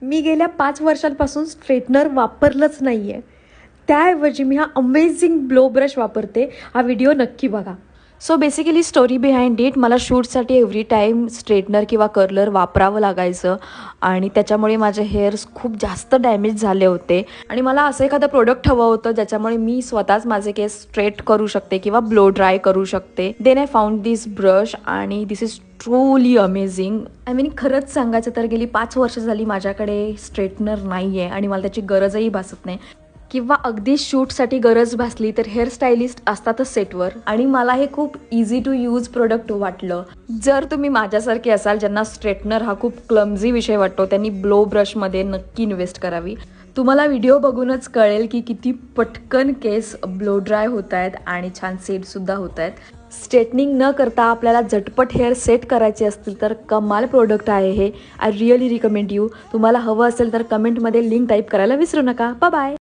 मी गेल्या 5 वर्षांपासून स्ट्रेटनर वापरलंच नाही आहे. त्याऐवजी मी हा अमेझिंग ब्लो ब्रश वापरते. हा व्हिडिओ नक्की बघा. So basically story behind it, मला शूटसाठी एव्हरी टाईम स्ट्रेटनर किंवा कर्लर वापरावं लागायचं आणि त्याच्यामुळे माझे हेअर्स खूप जास्त डॅमेज झाले होते आणि मला असं एखादं प्रोडक्ट हवं होतं ज्याच्यामुळे मी स्वतःच माझे केस स्ट्रेट करू शकते किंवा ब्लो ड्राय करू शकते. Then I found this brush आणि this is truly amazing. I mean खरंच सांगायचं तर गेली 5 वर्ष झाली माझ्याकडे स्ट्रेटनर नाही आहे आणि मला त्याची गरजही भासत नाही. किंवा अगदी शूटसाठी गरज भासली तर हेअरस्टायलिस्ट असतातच सेटवर आणि मला हे खूप इझी टू यूज प्रोडक्ट वाटलं. जर तुम्ही माझ्यासारखे असाल ज्यांना स्ट्रेटनर हा खूप क्लमझी विषय वाटतो, त्यांनी ब्लो ब्रशमध्ये नक्की इन्व्हेस्ट करावी. तुम्हाला व्हिडिओ बघूनच कळेल की किती पटकन केस ब्लो ड्राय होत आहेत आणि छान सेटसुद्धा होत आहेत. स्ट्रेटनिंग न करता आपल्याला झटपट हेअर सेट करायचे असतील तर कमाल प्रोडक्ट आहे हे. I really recommend you. तुम्हाला हवं असेल तर कमेंटमध्ये लिंक टाईप करायला विसरू नका. Bye bye.